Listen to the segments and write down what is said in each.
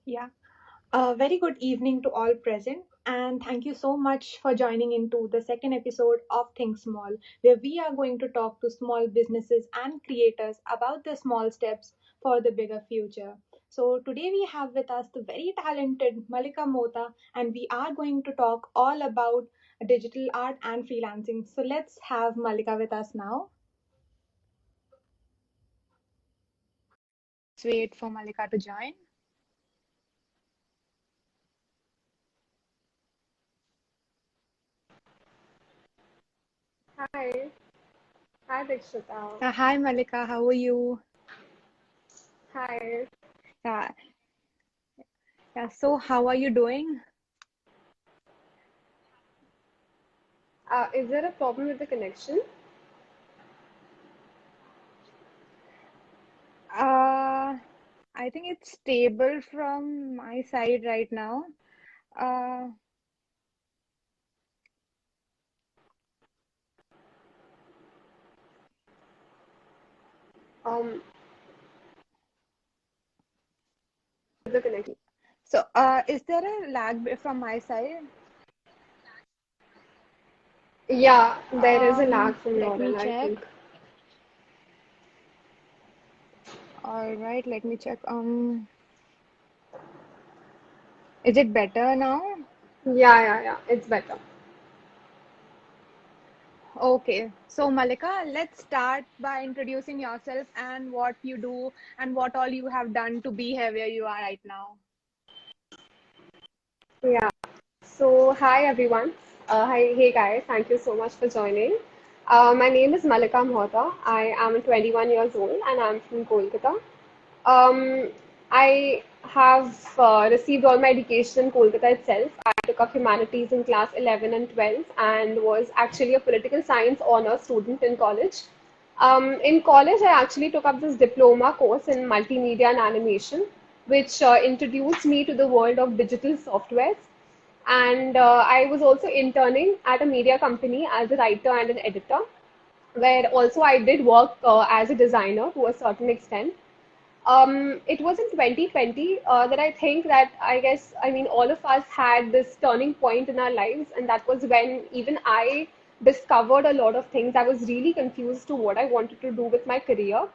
Yeah. A very good evening to all present, and thank you so much for joining into the second episode of Think Small, where we are going to talk to small businesses and creators about the small steps for the bigger future. So, today we have with us the very talented Mallika Mohta, and we are going to talk all about digital art and freelancing. So, let's have Mallika with us now. Let's wait for Mallika to join. Hi. Hi, Dikshita. Hi, Mallika, how are you? Hi. Yeah, yeah. So, how are you doing? Is there a problem with the connection? Uh, I think it's stable from my side right now. Uh, Um, with the connection. so, is there a from my side? Yeah, there is a lag from Let your me end, I check. think. All right, let me check. Is it better now? Yeah. It's better. Okay. So, Malika, let's start by introducing yourself and what you do and what all you have done to be here where you are right now. Yeah. So, hi everyone. Hey guys. Thank you so much for joining. My name is Mallika Mohta. I am 21 years old and I'm from Kolkata. Um, I have received all my education in Kolkata itself. I took up humanities in class 11 and 12 and was actually a political science honor student in college. In college, I actually took up this diploma course in multimedia and animation, which introduced me to the world of digital softwares. And I was also interning at a media company as a writer and an editor, where also I did work as a designer to a certain extent. It was in 2020 that I think that I mean, all of us had this turning point in our lives, and that was when even I discovered a lot of things. I was really confused to what I wanted to do with my career.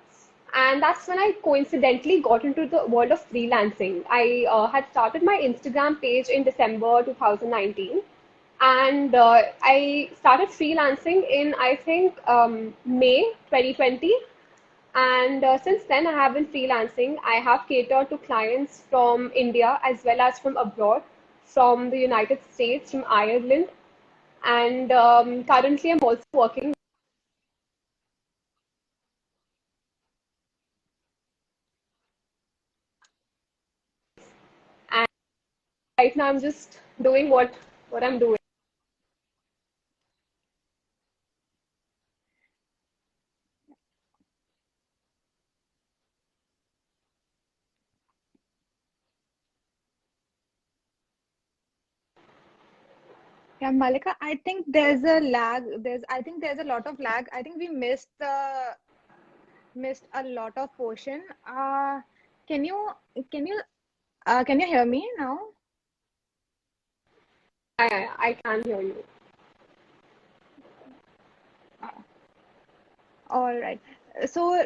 And that's when I coincidentally got into the world of freelancing. I had started my Instagram page in December 2019, and I started freelancing in, I think, May 2020. And since then, I have been freelancing. I have catered to clients from India as well as from abroad, from the United States, from Ireland. And currently, I'm also working. And right now, I'm just doing what I'm doing. Yeah, Malika, I think there's a lag. I think there's a lot of lag. I think we missed a lot of portion. Can you can you hear me now? I can hear you. Uh, all right. So,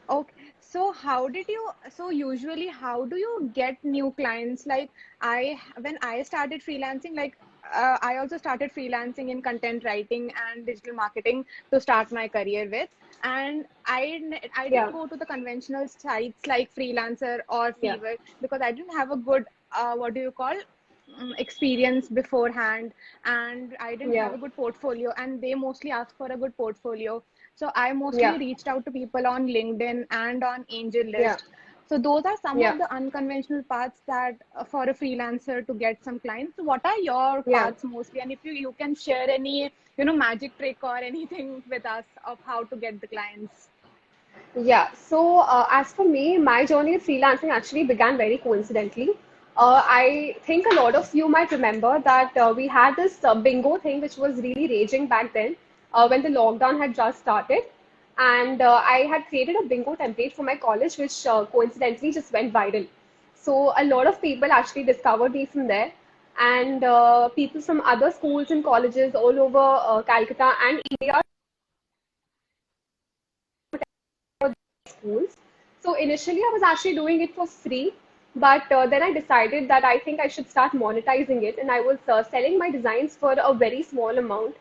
okay. So how did you, so usually how do you get new clients? Like when I started freelancing, I also started freelancing in content writing and digital marketing to start my career with. And I Yeah, didn't go to the conventional sites like Freelancer or yeah, Fiverr because I didn't have a good, what do you call, experience beforehand, and I didn't have yeah, a good portfolio, and they mostly ask for a good portfolio. So I mostly yeah, reached out to people on LinkedIn and on Angel yeah, List. So those are some yeah, of the unconventional paths that for a freelancer to get some clients. So what are your yeah. paths mostly? And if you can share any, magic trick or anything with us of how to get the clients. Yeah, so as for me, my journey with freelancing actually began very coincidentally. I think a lot of you might remember that we had this bingo thing which was really raging back then when the lockdown had just started. And I had created a bingo template for my college, which coincidentally just went viral. So a lot of people actually discovered me from there, and people from other schools and colleges all over Calcutta and India schools. So initially, I was actually doing it for free, but then I decided that I think I should start monetizing it, and I was selling my designs for a very small amount.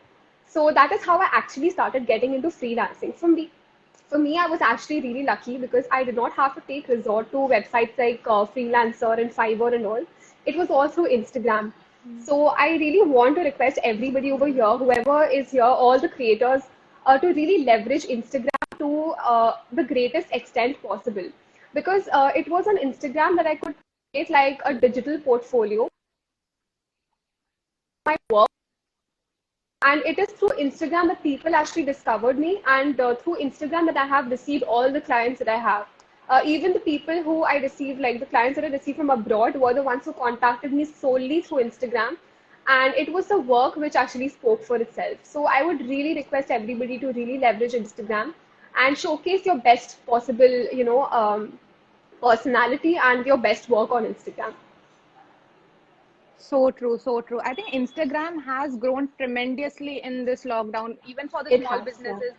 So that is how I actually started getting into freelancing. For me, I was actually really lucky because I did not have to take resort to websites like Freelancer and Fiverr and all. It was all through Instagram. So I really want to request everybody over here, whoever is here, all the creators, to really leverage Instagram to the greatest extent possible. Because it was on Instagram that I could create like a digital portfolio, my work, and it is through Instagram that people actually discovered me, and through Instagram that I have received all the clients that I have. Even the people who I received, like the clients that I received from abroad, were the ones who contacted me solely through Instagram. And it was the work which actually spoke for itself. So I would really request everybody to really leverage Instagram and showcase your best possible, personality and your best work on Instagram. So true, so true. I think Instagram has grown tremendously in this lockdown. Even for the It small has, yeah. businesses,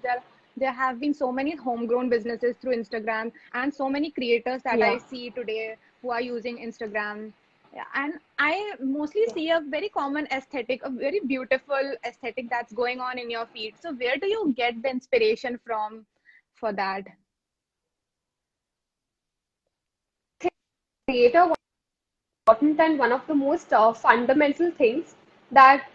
there have been so many homegrown businesses through Instagram, and so many creators that I Yeah. see today who are using Instagram. Yeah, and I mostly see a very common aesthetic, a very beautiful aesthetic that's going on in your feed. So where do you get the inspiration from for that? Creator important and one of the most fundamental things that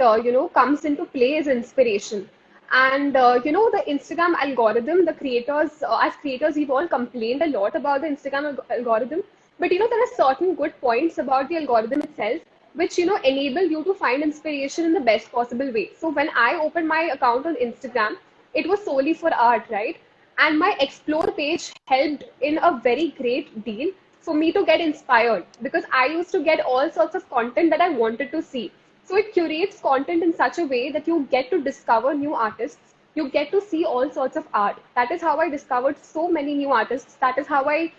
comes into play is inspiration. And the Instagram algorithm, the creators, as creators, we've all complained a lot about the Instagram algorithm. But there are certain good points about the algorithm itself which enable you to find inspiration in the best possible way. So when I opened my account on Instagram, it was solely for art, right? And my explore page helped in a very great deal for me to get inspired, because I used to get all sorts of content that I wanted to see. So it curates content in such a way that you get to discover new artists, you get to see all sorts of art. That is how I discovered so many new artists. That is how I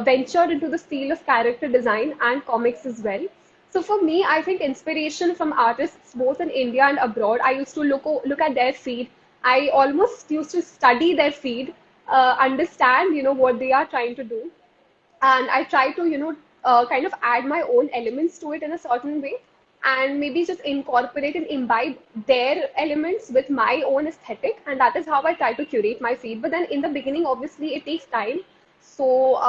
ventured into the field of character design and comics as well. So for me, I think inspiration from artists both in India and abroad. I used to look at their feed. I almost used to study their feed, understand what they are trying to do, and I try to kind of add my own elements to it in a certain way, and maybe just incorporate and imbibe their elements with my own aesthetic, and that is how I try to curate my feed. But then in the beginning, obviously, it takes time. So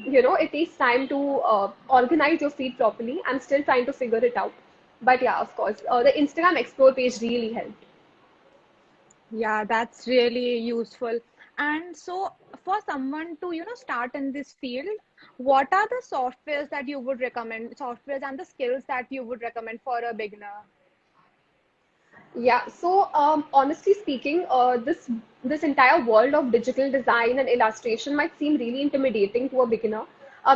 it takes time to organize your feed properly. I'm still trying to figure it out, but yeah, of course, the Instagram explore page really helped. Yeah, that's really useful. And so for someone to, start in this field, what are the softwares that you would recommend, softwares and the skills that you would recommend for a beginner? Yeah, so honestly speaking, this entire world of digital design and illustration might seem really intimidating to a beginner,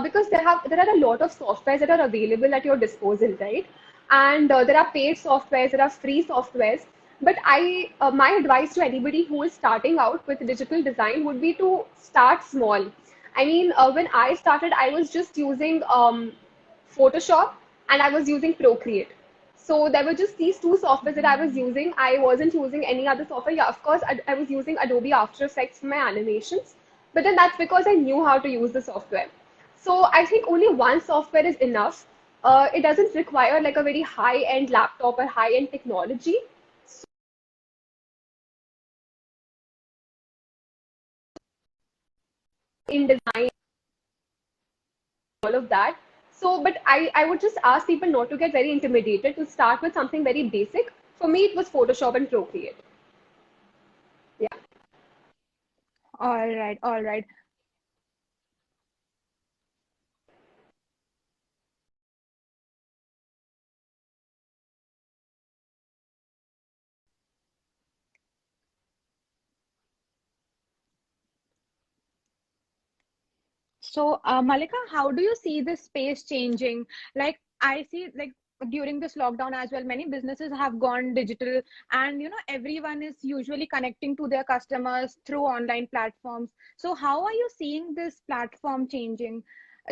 because there are a lot of softwares that are available at your disposal, right? And there are paid softwares, there are free softwares. But my advice to anybody who is starting out with digital design would be to start small. I mean, when I started, I was just using Photoshop, and I was using Procreate. So there were just these two softwares that I was using. I wasn't using any other software. Yeah, of course, I was using Adobe After Effects for my animations, but then that's because I knew how to use the software. So I think only one software is enough. It doesn't require like a very high-end laptop or high-end technology in design, all of that. So, but I would just ask people not to get very intimidated, to start with something very basic. For me, it was Photoshop and Procreate. Yeah. All right, all right. So, Malika, how do you see this space changing? Like, I see, like, during this lockdown as well, many businesses have gone digital, and everyone is usually connecting to their customers through online platforms. So, how are you seeing this platform changing?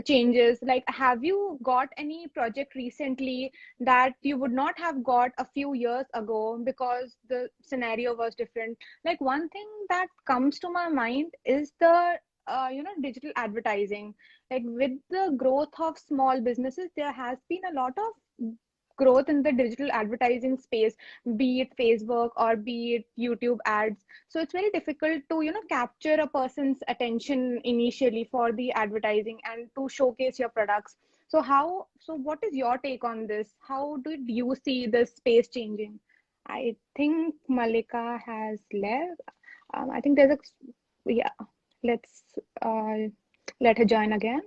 changes? Like, have you got any project recently that you would not have got a few years ago because the scenario was different? Like, one thing that comes to my mind is the digital advertising. Like, with the growth of small businesses, there has been a lot of growth in the digital advertising space, be it Facebook or be it YouTube ads. So it's very difficult to capture a person's attention initially for the advertising and to showcase your products. So what is your take on this? How did you see this space changing? I think Malika has left. I think there's a yeah. Let's let her join again.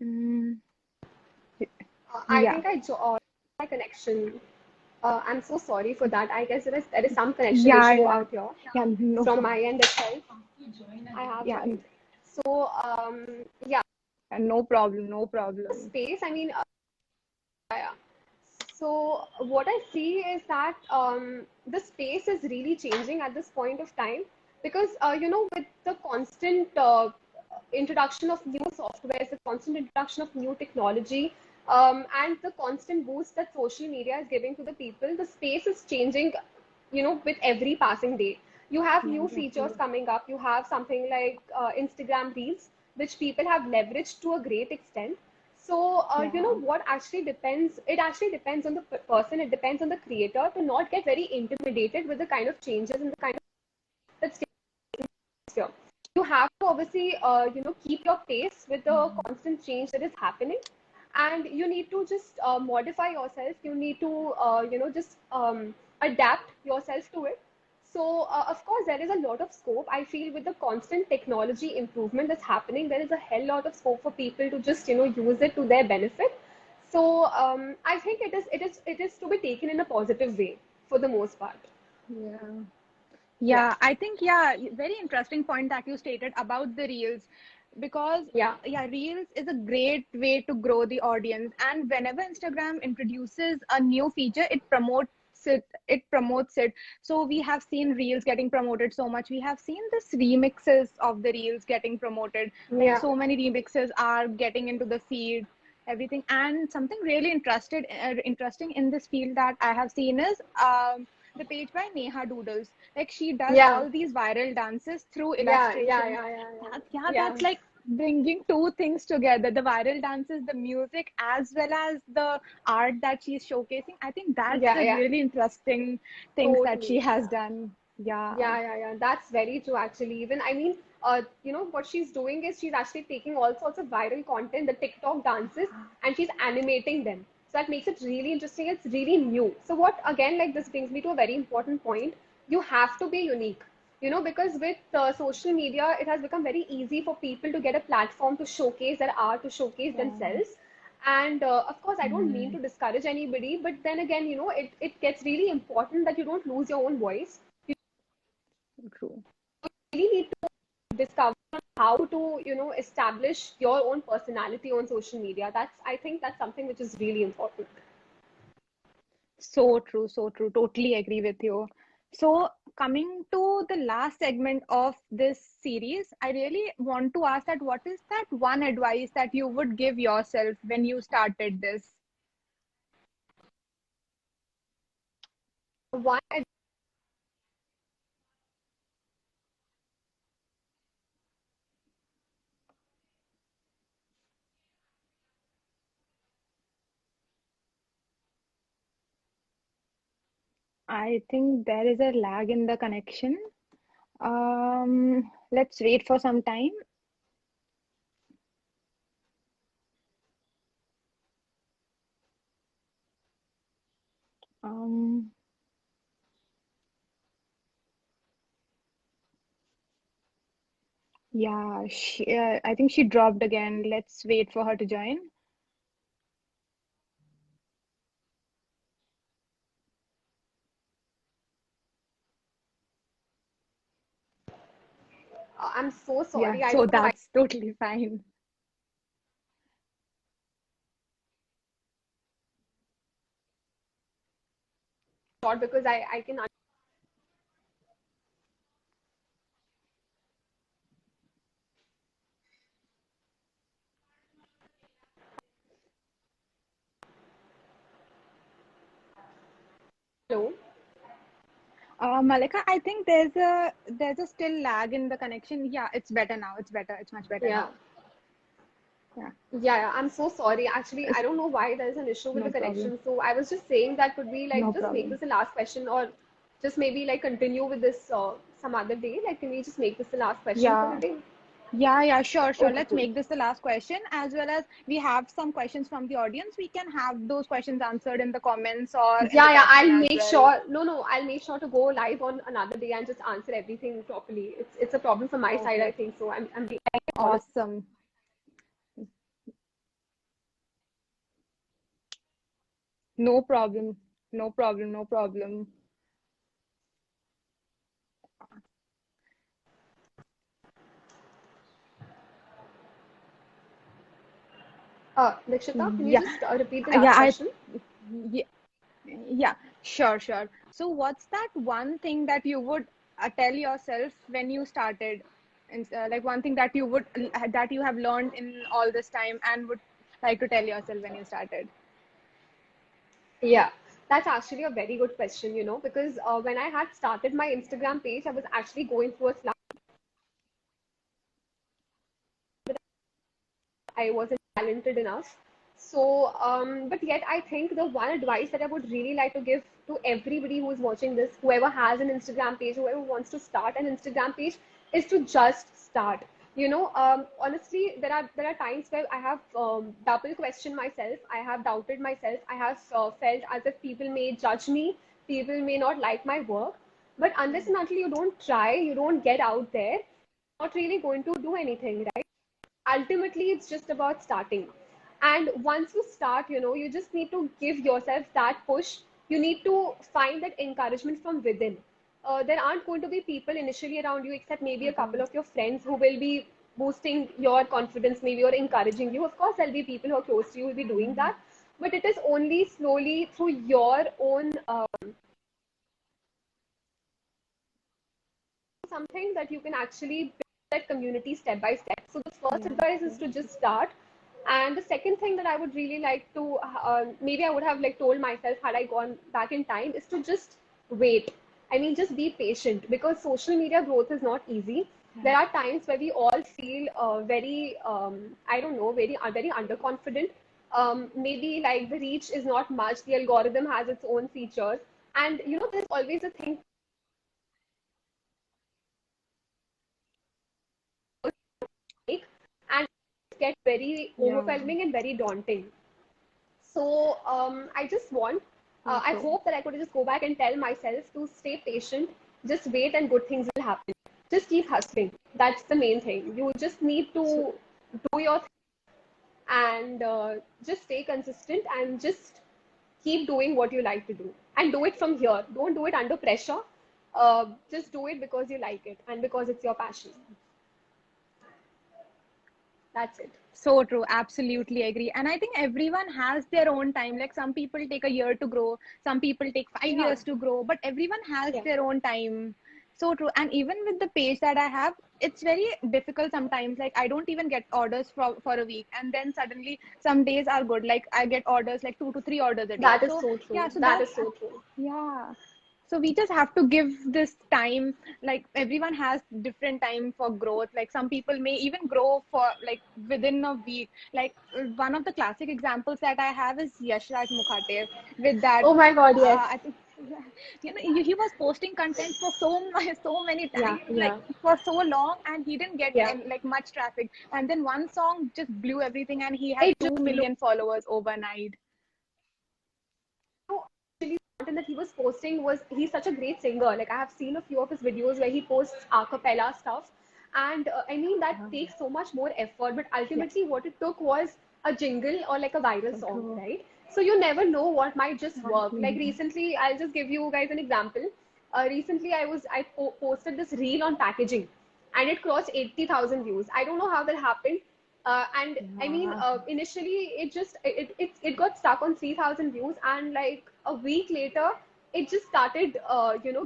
Mm, I yeah, think my connection. I'm so sorry for that. I guess there is some connection yeah, issue yeah, out here yeah. No, from my end itself. I have yeah, joined. So yeah, no problem, no problem. space. I mean, yeah. So what I see is that the space is really changing at this point of time because with the constant introduction of new softwares, the constant introduction of new technology, and the constant boost that social media is giving to the people, the space is changing. With every passing day, you have Yeah, new features exactly. coming up. You have something like Instagram Reels, which people have leveraged to a great extent. So, Yeah. what actually depends, it actually depends on the person, it depends on the creator to not get very intimidated with the kind of changes and the kind of that's here. You have to obviously, keep your pace with the constant change that is happening, and you need to just modify yourself. You need to, just adapt yourself to it. So, of course, there is a lot of scope. I feel with the constant technology improvement that's happening, there is a hell lot of scope for people to just, use it to their benefit. So, I think it is to be taken in a positive way for the most part. Yeah. Yeah, Yeah, I think, yeah, very interesting point that you stated about the reels, because yeah, yeah, reels is a great way to grow the audience. And whenever Instagram introduces a new feature, it promotes it. So we have seen reels getting promoted so much. We have seen this remixes of the reels getting promoted. Like, yeah, so many remixes are getting into the feed, everything. And something really interesting in this field that I have seen is the page by Neha Doodles. Like, she does yeah. all these viral dances through Yeah, yeah, illustration. yeah, yeah, yeah. Yeah, Yeah, that's like bringing two things together: the viral dances, the music, as well as the art that she's showcasing. I think that's yeah, the yeah. really interesting things that she Totally. has Yeah. done. Yeah, Yeah, yeah, yeah. That's very true, actually. Even, I mean, what she's doing is she's actually taking all sorts of viral content, the TikTok dances, and she's animating them. So that makes it really interesting. It's really new. So what, again, like this brings me to a very important point. You have to be unique, because with social media, it has become very easy for people to get a platform to showcase their art, to showcase yeah. themselves. And of course, I don't mean Hmm. to discourage anybody, but then again, it gets really important that you don't lose your own voice. True. Really need to discover how to establish your own personality on social media. I think that's something which is really important. So true, so true. Totally agree with you. So, coming to the last segment of this series, I really want to ask that what is that one advice that you would give yourself when you started this? One, I think there is a lag in the connection. Let's wait for some time. Um, yeah, I think she dropped again. Let's wait for her to join. I'm so Yeah, sorry. I so don't know why. that's totally fine. Not because I can Hello. Malika, I think there's a still lag in the connection. Yeah, it's better now. It's better. It's much better Yeah. now. Yeah, Yeah, I'm so sorry. Actually, I it's don't know why there's an issue with the no problem. connection. So I was just saying that could we like No just make problem. this the last question or just maybe like continue with this some other day? Like, can we just make this the last question for the Yeah, day? yeah, sure, sure. Okay, Let's cool. make this the last question, as well as we have some questions from the audience. We can have those questions answered in the comments or in the Yeah, caption I'll as make well. sure. No, no, I'll make sure to go live on another day and just answer everything properly. It's a problem from my side, I Okay, think. So I'm really apologize. awesome. No problem. No problem. No problem. Dikshita, can you Yeah, just repeat the yeah, last question? yeah, yeah, sure, sure. So, what's that one thing that you would tell yourself when you started? And like one thing that that you have learned in all this time and would like to tell yourself when you started? Yeah, that's actually a very good question, because when I had started my Instagram page, I was actually going through a slump. I wasn't talented enough. So, but yet I think the one advice that I would really like to give to everybody who is watching this, whoever has an Instagram page, whoever wants to start an Instagram page, is to just start. Honestly, there are times where I have double questioned myself. I have doubted myself. I have felt as if people may judge me, people may not like my work. But unless and until you don't try, you don't get out there, you're not really going to do anything, right? Ultimately it's just about starting, and once you start, you just need to give yourself that push. You need to find that encouragement from within. There aren't going to be people initially around you except maybe a couple Mhm. of your friends who will be boosting your confidence maybe or encouraging you. Of course there'll be people who are close to you who will be doing Mhm. that, but it is only slowly through your own something that you can actually build that community step by step. So the first Yeah, advice is yeah, to just start. And the second thing that I would really like to, maybe I would have like told myself had I gone back in time, is to just wait. I mean, just be patient because social media growth is not easy. yeah. There are times where we all feel very, I don't know, very underconfident. Maybe like the reach is not much. The algorithm has its own features, and there's always a thing like, and it gets very Yeah, overwhelming and very daunting. So I just want, so I true. hope that I could just go back and tell myself to stay patient, just wait, and good things will happen. Just keep hustling. That's the main thing. You just need So, to do your thing and just stay consistent and just keep doing what you like to do and do it from here. Don't do it under pressure. Just do it because you like it and because it's your passion. That's it. so true. Absolutely agree. And I think everyone has their own time. Like some people take a year to grow, some people take five Yeah. years to grow, but everyone has Yeah. their own time. So true. And even with the page that I have, it's very difficult sometimes. Like I don't even get orders for a week. And then suddenly some days are good. Like I get orders like 2 to 3 orders a day. That is So so yeah, true. so That that's is so true. yeah. So we just have to give this time. Like everyone has different time for growth. Like some people may even grow for like within a week. Like one of the classic examples that I have is Yashraj Mukherjee with that. Oh my God, yes. I think he was posting content for so many Yeah, times, like yeah, for so long, and he didn't get yeah. like much traffic. And then one song just blew everything, and he had It two just blew. million followers overnight. Actually, the content that he was posting was, he's such a great singer. Like I have seen a few of his videos where he posts a cappella stuff, and I mean that takes so much more effort. But Yeah, ultimately, what it took was a jingle or like a viral so song, true. right? So you never know what might just work. Like Mhm. recently, I'll just give you guys an example. Recently, I posted this reel on packaging, and it crossed 80,000 views. I don't know how that happened. And I mean, Yeah. initially it got stuck on 3,000 views, and like a week later, it just started,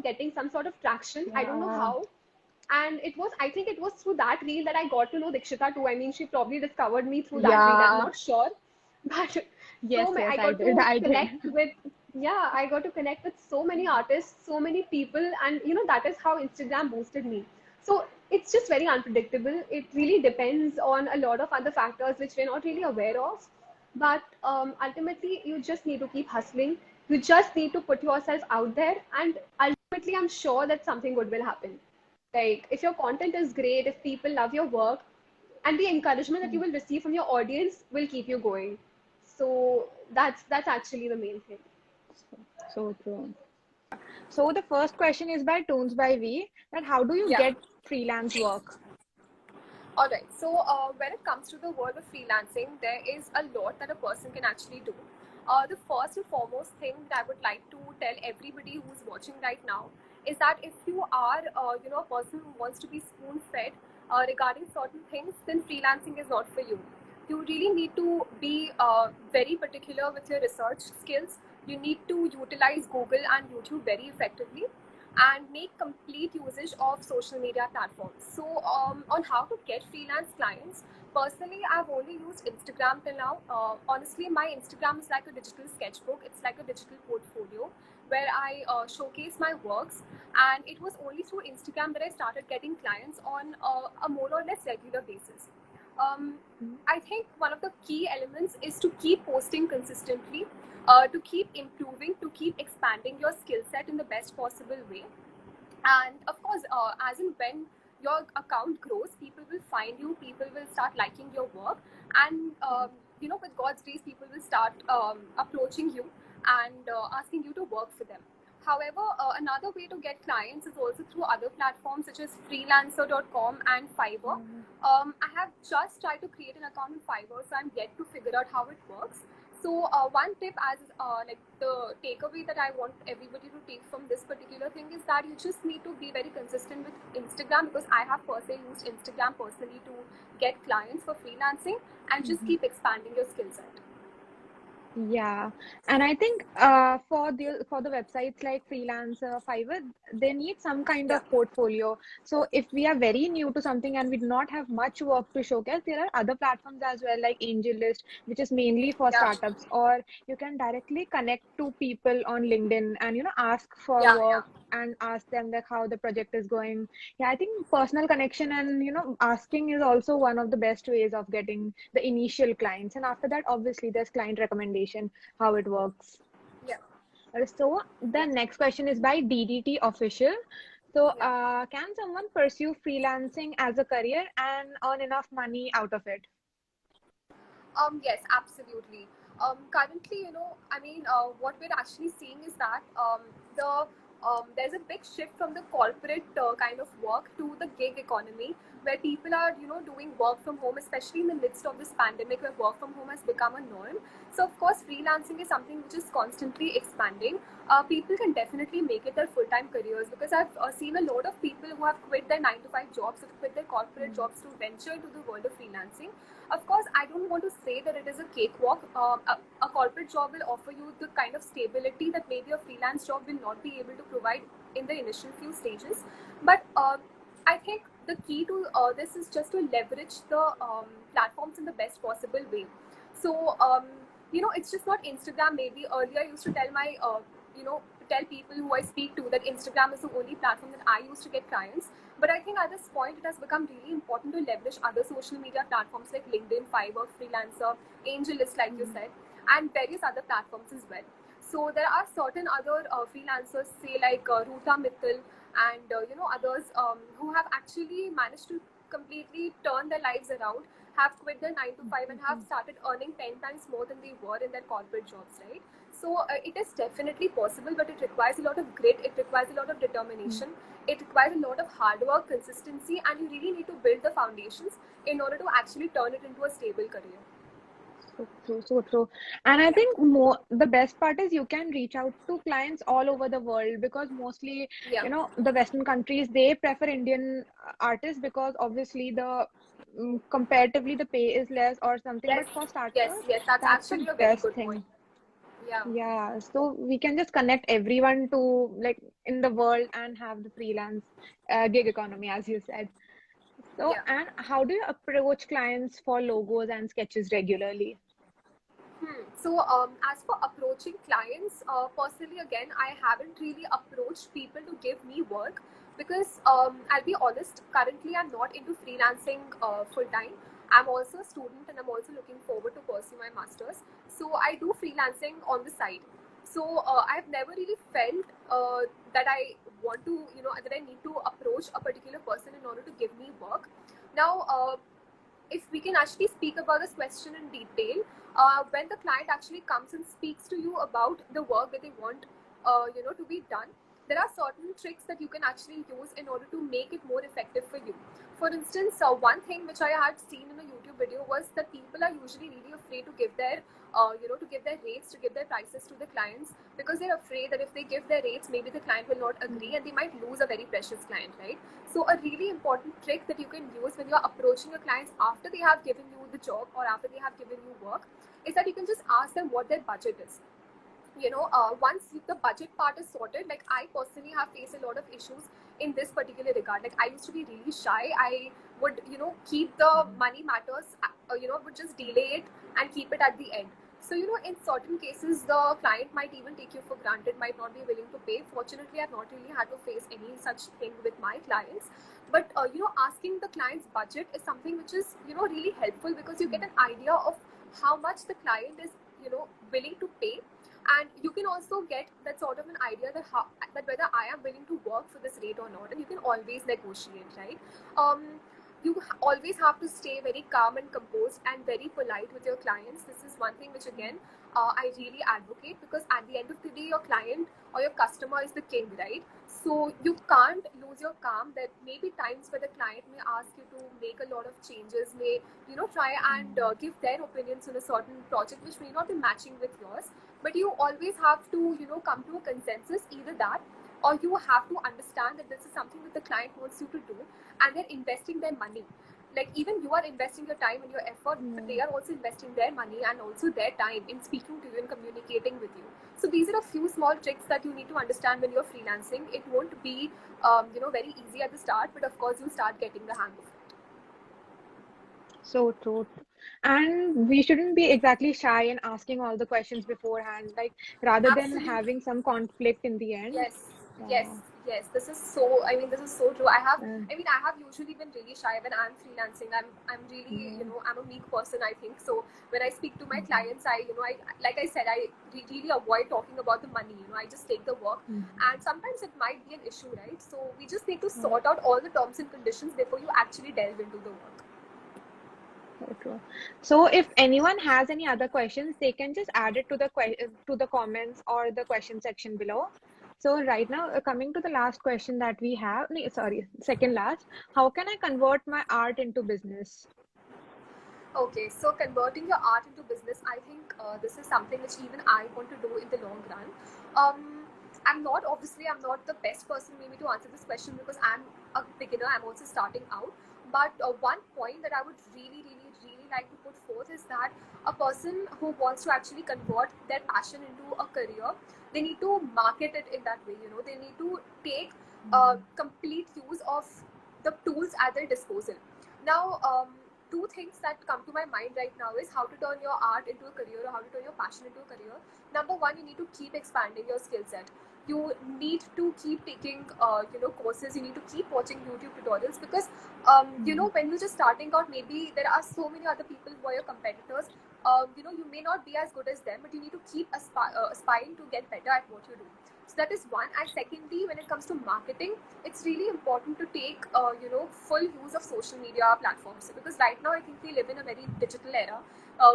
getting some sort of traction. I don't know Yeah. how. And I think it was through that reel that I got to know Dikshita too. I mean, she probably discovered me through that reel. I'm Yeah. not sure, but Yes, yes, I I got did. to I did. connect with. Yeah, I got to connect with so many artists, so many people, and that is how Instagram boosted me. So it's just very unpredictable. It really depends on a lot of other factors which we're not really aware of. But ultimately, you just need to keep hustling. You just need to put yourself out there, and ultimately, I'm sure that something good will happen. Like, if your content is great, if people love your work, and the encouragement that you will receive from your audience will keep you going. So that's actually the main thing. So true. So the first question is by Toons by V, that how do you Yeah. get freelance work? All right. So, when it comes to the world of freelancing, there is a lot that a person can actually do. The first and foremost thing that I would like to tell everybody who's watching right now is that if you are, a person who wants to be spoon-fed regarding certain things, then freelancing is not for you. You really need to be very particular with your research skills. You need to utilize Google and YouTube very effectively and make complete usage of social media platforms. So, on how to get freelance clients, personally, I've only used Instagram till now. Honestly, my Instagram is like a digital sketchbook, it's like a digital portfolio where I showcase my works, and it was only through Instagram that I started getting clients on a more or less regular basis. Um, I think one of the key elements is to keep posting consistently, to keep improving, to keep expanding your skill set in the best possible way. And of course, as in when your account grows, people will find you, people will start liking your work, and with God's grace, people will start approaching you and asking you to work for them. However, another way to get clients is also through other platforms such as freelancer.com and Fiverr. I have just tried to create an account in Fiverr, so I'm yet to figure out how it works. So one tip, as like the takeaway that I want everybody to take from this particular thing, is that you just need to be very consistent with Instagram, because I have personally used Instagram personally to get clients for freelancing, and just Mhm. keep expanding your skill set. Yeah, and I think for the websites like Freelancer, Fiverr, they need some kind Yeah, of portfolio. So if we are very new to something and we do not have much work to showcase, there are other platforms as well like AngelList, which is mainly for yeah, startups, or you can directly connect to people on LinkedIn and ask for yeah, yeah, work and ask them like how the project is going. Yeah, I think personal connection and asking is also one of the best ways of getting the initial clients. And after that, obviously, there's client recommendation, how it works. yeah, So the yeah, next question is by DDT Official. So, yeah. can someone pursue freelancing as a career and earn enough money out of it? Yes, absolutely. Currently, I mean, what we're actually seeing is that there's a big shift from the corporate kind of work to the gig economy, where people are, doing work from home, especially in the midst of this pandemic, where work from home has become a norm. So, of course, freelancing is something which is constantly expanding. People can definitely make it their full-time careers, because I've seen a lot of people who have quit their 9 to 5 jobs, who have quit their corporate jobs to venture into the world of freelancing. Of course, I don't want to say that it is a cakewalk. A corporate job will offer you the kind of stability that maybe a freelance job will not be able to provide in the initial few stages. But I think the key to this is just to leverage the platforms in the best possible way. So, it's just not Instagram. Maybe earlier I used to tell my, tell people who I speak to that Instagram is the only platform that I use to get clients. But I think at this point, it has become really important to leverage other social media platforms like LinkedIn, Fiverr, Freelancer, AngelList, like you Mhm. said, and various other platforms as well. So there are certain other freelancers, say like Ruta Mittal and others who have actually managed to completely turn their lives around, have quit their 9 to 5 and have started earning 10 times more than they were in their corporate jobs, right? So it is definitely possible, but it requires a lot of grit. It requires a lot of determination. It requires a lot of hard work, consistency, and you really need to build the foundations in order to actually turn it into a stable career. So true, so true. And I Yeah, think more the best part is you can reach out to clients all over the world, because mostly, yeah. the Western countries, they prefer Indian artists because obviously the comparatively the pay is less or something. Yes, But for yes, starters, yes. That's that's actually the a very best good point. thing. Yeah, Yeah, so we can just connect everyone to like in the world and have the freelance gig economy, as you said. So, yeah. and how do you approach clients for logos and sketches regularly? As for approaching clients, personally, again, I haven't really approached people to give me work because I'll be honest, currently I'm not into freelancing full time. I'm also a student and I'm also looking forward to pursue my master's. So I do freelancing on the side. So I've never really felt that I want to, that I need to approach a particular person in order to give me work. Now, if we can actually speak about this question in detail, when the client actually comes and speaks to you about the work that they want, to be done, there are certain tricks that you can actually use in order to make it more effective for you. For instance, one thing which I had seen in a YouTube video was that people are usually really afraid to give their, to give their rates, to give their prices to the clients because they're afraid that if they give their rates, maybe the client will not agree and they might lose a very precious client, right? So a really important trick that you can use when you're approaching your clients after they have given you the job or after they have given you work is that you can just ask them what their budget is. Once the budget part is sorted, like I personally have faced a lot of issues in this particular regard. Like I used to be really shy. I would, keep the money matters, would just delay it and keep it at the end. So, in certain cases, the client might even take you for granted, might not be willing to pay. Fortunately, I've not really had to face any such thing with my clients. But, asking the client's budget is something which is, really helpful because you get an idea of how much the client is, willing to pay, and you can also get that sort of an idea that whether I am willing to work for this rate or not, and you can always negotiate, right? um, you always have to stay very calm and composed and very polite with your clients. This is one thing which again I really advocate, because at the end of the day your client or your customer is the king, right? So you can't lose your calm. There may be times where the client may ask you to make a lot of changes, may try and give their opinions on a certain project which may not be matching with yours, but you always have to come to a consensus, either that or you have to understand that this is something that the client wants you to do and they're investing their money. Like even you are investing your time and your effort, but they are also investing their money and also their time in speaking to you and communicating with you. So these are a few small tricks that you need to understand when you're freelancing. It won't be very easy at the start, but of course you'll start getting the hang of it. So true. And we shouldn't be exactly shy in asking all the questions beforehand, like rather than Absolutely. having some conflict in the end. Yes, yes, Yeah. yes. This is so. I mean, this is so true. I have. Uh, I mean, I have usually been really shy when I'm freelancing. I'm really, yeah. I'm a meek person, I think. So when I speak to my clients, I like I said, I really avoid talking about the money. I just take the work, and sometimes it might be an issue, right? So we just need to Yeah. sort out all the terms and conditions before you actually delve into the work. So true. So if anyone has any other questions, they can just add it to the to the comments or the question section below. So right now, coming to the last question that we have, no, sorry, second last, how can I convert my art into business? Okay, so converting your art into business, I think this is something which even I want to do in the long run. I'm not the best person maybe to answer this question because I'm a beginner, I'm also starting out. But one point that I would really, really, really like to put forth is that a person who wants to actually convert their passion into a career, they need to market it in that way. They need to take complete use of the tools at their disposal. Now, two things that come to my mind right now is how to turn your art into a career or how to turn your passion into a career. Number one, you need to keep expanding your skill set. You need to keep taking courses. You need to keep watching YouTube tutorials because when you're just starting out, maybe there are so many other people who are your competitors. You may not be as good as them, but you need to keep aspiring to get better at what you do. So that is one. And secondly, when it comes to marketing, it's really important to take full use of social media platforms, because right now I think we live in a very digital era.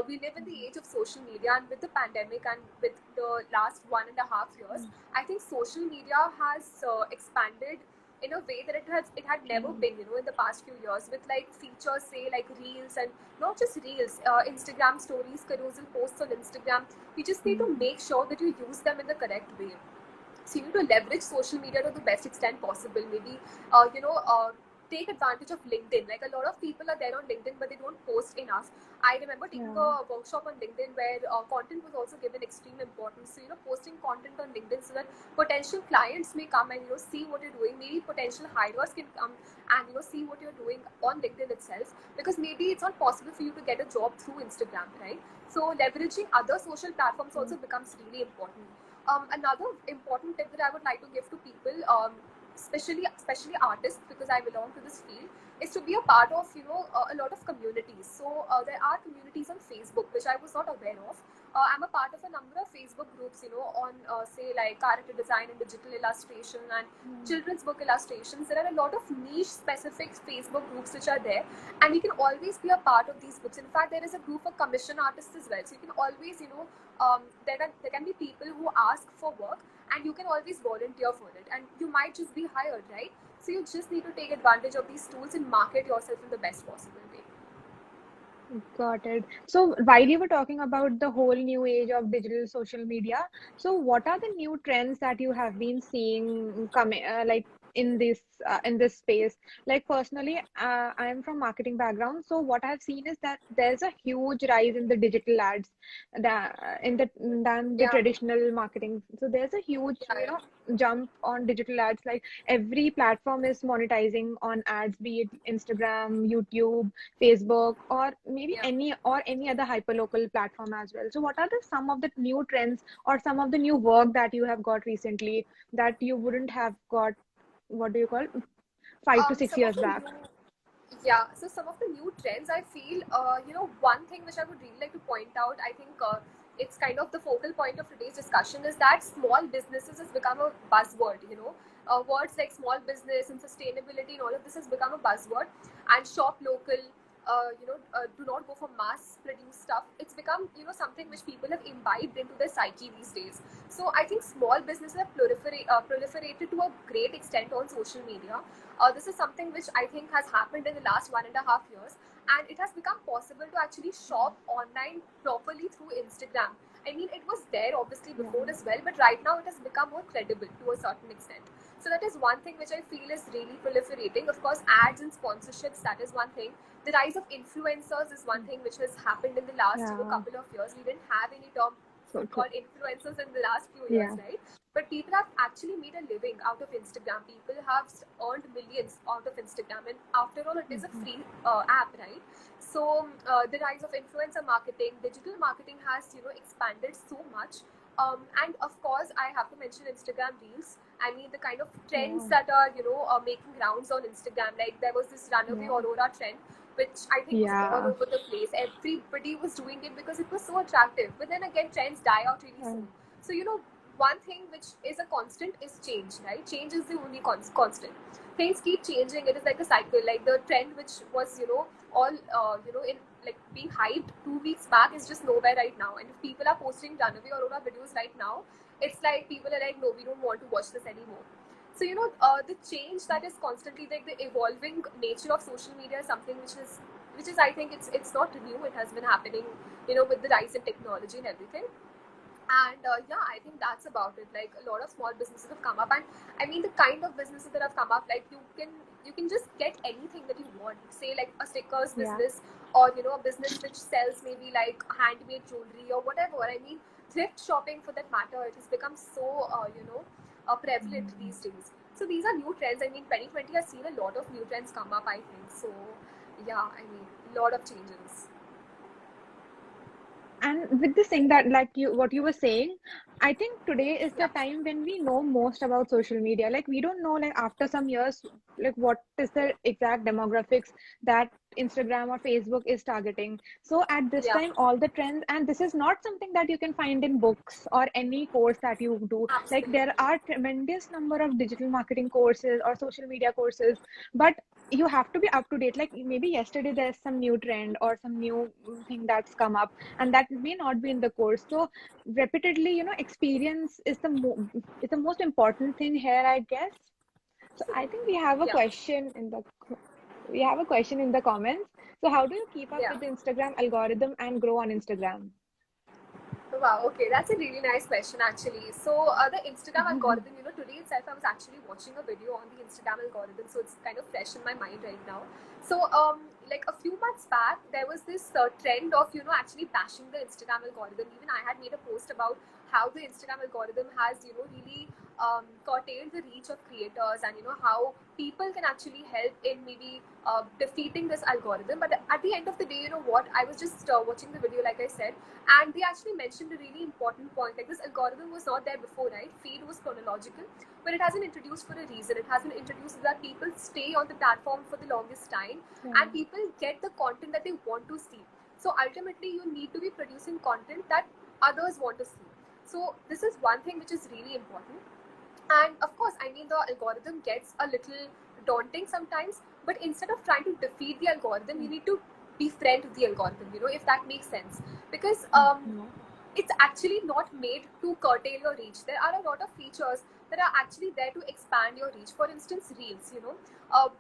We live in the age of social media, and with the pandemic and with the last 1.5 years, I think social media has expanded in a way that it had never been, in the past few years, with like features, say like reels, and not just reels, Instagram stories, carousel posts on Instagram. You just need to make sure that you use them in the correct way. So you need to leverage social media to the best extent possible. Maybe take advantage of LinkedIn. Like a lot of people are there on LinkedIn, but they don't post enough. I remember taking Yeah. a workshop on LinkedIn where content was also given extreme importance. So, posting content on LinkedIn so that potential clients may come and, see what you're doing. Maybe potential hires can come and, see what you're doing on LinkedIn itself, because maybe it's not possible for you to get a job through Instagram, right? So leveraging other social platforms also becomes really important. Another important tip that I would like to give to people, especially artists, because I belong to this field, is to be a part of a lot of communities. So there are communities on Facebook which I was not aware of. I'm a part of a number of Facebook groups, on say like character design and digital illustration and children's book illustrations. There are a lot of niche specific Facebook groups which are there, and you can always be a part of these groups. In fact, there is a group for commission artists as well, so you can always there can be people who ask for work, and you can always volunteer for it, and you might just be hired, right? So you just need to take advantage of these tools and market yourself in the best possible way. Got it. So while you were talking about the whole new age of digital social media, so what are the new trends that you have been seeing coming, like in this space? Like personally, I am from marketing background, so what I've seen is that there's a huge rise in the digital ads that in the than the Yeah, traditional marketing. So there's a huge, yeah, yeah, jump on digital ads. Like every platform is monetizing on ads, be it Instagram, YouTube, Facebook, or maybe yeah. any other hyperlocal platform as well. So what are some of the new trends or some of the new work that you have got recently that you wouldn't have got, what do you call, 5 to 6 Some of years the back? new Yeah, so some of the new trends, I feel, one thing which I would really like to point out, I think it's kind of the focal point of today's discussion, is that small businesses has become a buzzword. Words like small business and sustainability and all of this has become a buzzword. And shop local, do not go for mass produced stuff. It's become, something which people have imbibed into their psyche these days. So I think small businesses have proliferated to a great extent on social media. This is something which I think has happened in the last 1.5 years, and it has become possible to actually shop online properly through Instagram. I mean, it was there obviously Yeah, before as well, but right now it has become more credible to a certain extent. So that is one thing which I feel is really proliferating. Of course, ads and sponsorships, that is one thing. The rise of influencers is one thing which has happened in the last yeah, couple of years. We didn't have any term so true. called influencers in the last few years, Yeah, right? But people have actually made a living out of Instagram. People have earned millions out of Instagram, and after all, it is a mhm, free app, right? So the rise of influencer marketing, digital marketing has expanded so much. And of course, I have to mention Instagram Reels. I mean, the kind of trends yeah, that are making rounds on Instagram. Like there was this runaway yeah, aurora trend, which I think was all yeah, over the place. Everybody was doing it because it was so attractive. But then again, trends die out really yeah, soon. So one thing which is a constant is change, right? Change is the only constant. Things keep changing. It is like a cycle. Like the trend which was all in like being hyped 2 weeks back is just nowhere right now. And if people are posting runaway aurora videos right now, it's like people are like, no, we don't want to watch this anymore. So the change that is constantly, like the evolving nature of social media is something which is I think it's not new. It has been happening with the rise in technology and everything. And yeah, I think that's about it. Like a lot of small businesses have come up, and I mean the kind of businesses that have come up, like you can just get anything that you want. Say like a stickers yeah, business, or a business which sells maybe like handmade jewelry or whatever. I mean, thrift shopping for that matter, it has become so prevalent mhm. these days. So these are new trends. I mean, 2020 has seen a lot of new trends come up, I think. So yeah, I mean, a lot of changes. And with this thing that, like, what you were saying, I think today is the Yeah, time when we know most about social media. Like we don't know, like after some years, like what is the exact demographics that Instagram or Facebook is targeting. So at this yeah, time, all the trends, and this is not something that you can find in books or any course that you do. Like there absolutely. are tremendous number of digital marketing courses or social media courses, but you have to be up to date. Like maybe yesterday there's some new trend or some new thing that's come up, and that may not be in the course. So repeatedly, experience is is the most important thing here, I guess. So I think we have a Yeah, question in the comments. So how do you keep up yeah. with the Instagram algorithm and grow on Instagram? Wow, okay, that's a really nice question actually. So the Instagram algorithm, today itself I was actually watching a video on the Instagram algorithm, so it's kind of fresh in my mind right now. So like a few months back, there was this trend of actually bashing the Instagram algorithm. Even I had made a post about how the Instagram algorithm has really curtailed the reach of creators, and how people can actually help in maybe defeating this algorithm. But at the end of the day, you know what, I was just watching the video, like I said, and they actually mentioned a really important point. Like, this algorithm was not there before, right? Feed was chronological, but it hasn't introduced for a reason. It hasn't introduced so that people stay on the platform for the longest time, and people get the content that they want to see. So ultimately, you need to be producing content that others want to see. So this is one thing which is really important. And of course, I mean, the algorithm gets a little daunting sometimes, but instead of trying to defeat the algorithm, you need to befriend the algorithm, if that makes sense. Because it's actually not made to curtail your reach. There are a lot of features that are actually there to expand your reach. For instance, reels.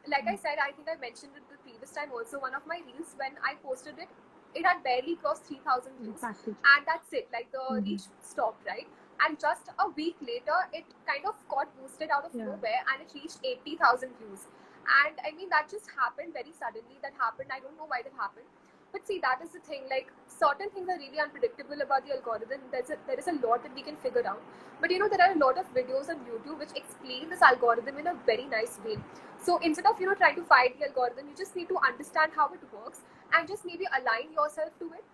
Like I said, I think I mentioned it the previous time also. One of my reels, when I posted it, it had barely crossed 3,000 views, and that's it. Like, the reach stopped, right? And just a week later, it kind of got boosted out of nowhere, and it reached 80,000 views. And I mean, that just happened very suddenly. That happened. I don't know why that happened. But see, that is the thing. Like, certain things are really unpredictable about the algorithm. There is a lot that we can figure out. But there are a lot of videos on YouTube which explain this algorithm in a very nice way. So instead of trying to fight the algorithm, you just need to understand how it works and just maybe align yourself to it.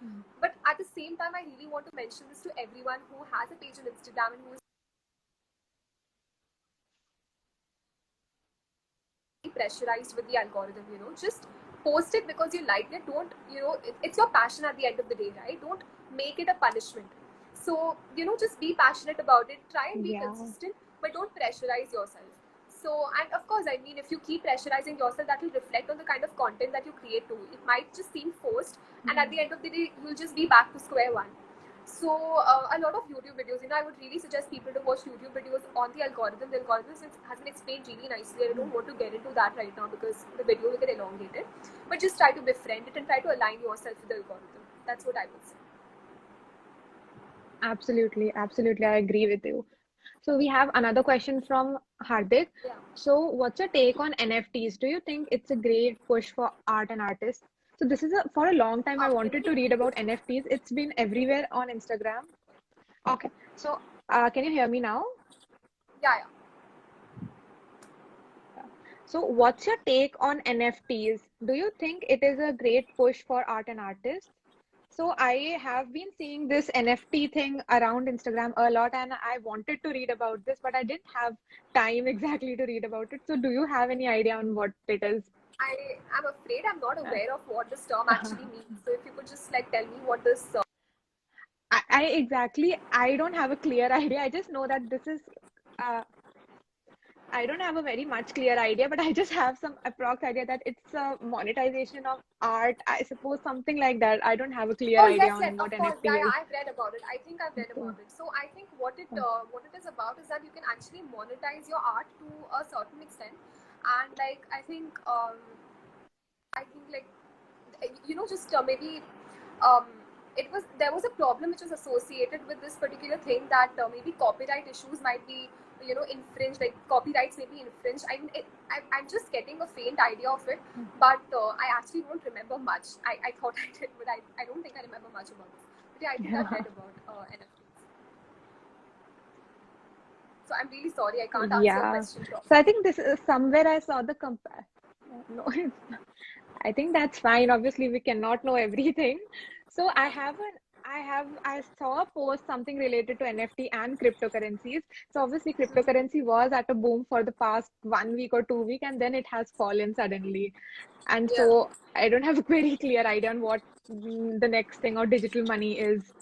But at the same time, I really want to mention this to everyone who has a page on Instagram and who is pressurized with the algorithm. Just post it because you like it. Don't, it's your passion at the end of the day, right? Don't make it a punishment. So just be passionate about it, try and be consistent, but don't pressurize yourself. So, and of course, I mean, if you keep pressurizing yourself, that will reflect on the kind of content that you create too. It might just seem forced, and at the end of the day, you'll just be back to square one. So a lot of YouTube videos, I would really suggest people to watch YouTube videos on the algorithm. The algorithm has been explained really nicely. I don't want to get into that right now because the video will get elongated. But just try to befriend it and try to align yourself with the algorithm. That's what I would say. Absolutely, absolutely. I agree with you. So we have another question from Hardik. Yeah. So what's your take on NFTs? Do you think it's a great push for art and artists? So this is for a long time I Can you wanted to read repeat about it? NFTs. It's been everywhere on Instagram. Okay. So can you hear me now? Yeah, yeah. So what's your take on NFTs? Do you think it is a great push for art and artists? So I have been seeing this NFT thing around Instagram a lot, and I wanted to read about this, but I didn't have time exactly to read about it. So do you have any idea on what it is? I am afraid I'm not aware of what this term actually means. So if you could just like tell me what this. I don't have a clear idea. I just know that this is uh, I don't have a very much clear idea, but I just have some approx idea that it's a monetization of art, I suppose, something like that. I don't have a clear Oh idea yes, yes, on what of course. Yeah, NFT yeah, is. I've read about it. I think I've read about So, it. So I think what it is about is that you can actually monetize your art to a certain extent, and like I think like just maybe um, there was a problem which was associated with this particular thing, that maybe copyright issues might be infringed, like copyrights may be infringed. I'm just getting a faint idea of it, but I actually don't remember much. I thought I did, but I don't think I remember much about this. But yeah, I think I've read about NFTs. So I'm really sorry I can't answer your yeah. question So I properly. think this is somewhere I saw the no, I think that's fine. Obviously, we cannot know everything. So I saw a post something related to NFT and cryptocurrencies. So obviously, cryptocurrency was at a boom for the past 1 week or 2 week, and then it has fallen suddenly. And Yeah. so I don't have a very clear idea on what the next thing or digital money is.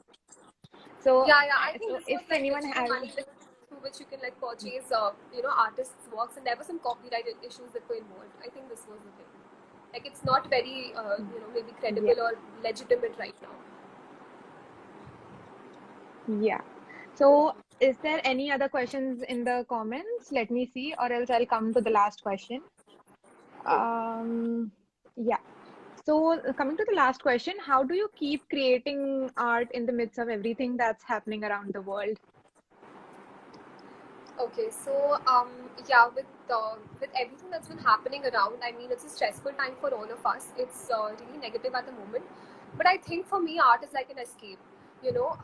So Yeah, yeah. I think so this was if like anyone digital has, money, like, through which you can like purchase, artists' works, and there were some copyright issues that were involved. I think this was the thing. Like, it's not very, maybe yeah, credible or legitimate right now. yeah. So is there any other questions in the comments? Let me see, or else I'll come to the last question. Um, yeah. So coming to the last question, how do you keep creating art in the midst of everything that's happening around the world? Okay, so yeah, with everything that's been happening around, I mean, it's a stressful time for all of us. It's really negative at the moment, but I think for me, art is like an escape. You know,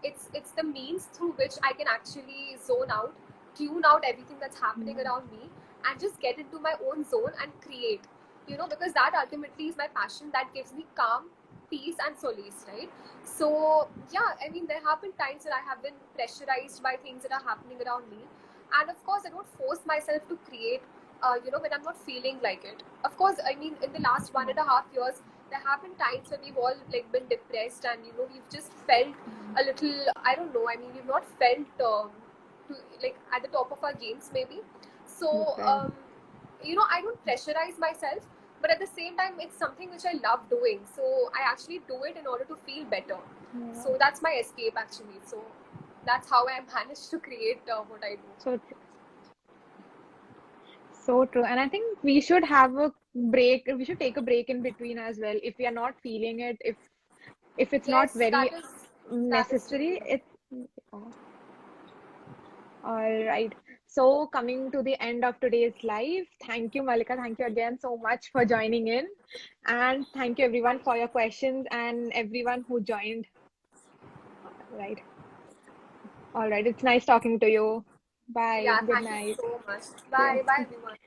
it's the means through which I can actually zone out, tune out everything that's happening Yeah. around me, and just get into my own zone and create. You know, because that ultimately is my passion. That gives me calm, peace, and solace, right? So yeah, I mean, there have been times that I have been pressurized by things that are happening around me, and of course, I don't force myself to create. When I'm not feeling like it. Of course, I mean, in the last 1.5 years, there have been times when we've all like been depressed, and we've just felt a little. I don't know. I mean, we've not felt like at the top of our games, maybe. So Okay. I don't pressurize myself, but at the same time, it's something which I love doing. So I actually do it in order to feel better. Yeah. So that's my escape actually. So that's how I managed to create what I do. So true. So true. And I think we should have a break. We should take a break in between as well. If we are not feeling it, if it's not Yes, very that is necessary, really. it's all right. So, coming to the end of today's live, thank you, Malika. Thank you again so much for joining in. And thank you, everyone, Thank for you. your questions and everyone who joined. Right. All right. It's nice talking to you. Bye. Yeah, Good thank you night. so much. Yeah. Bye, bye everyone.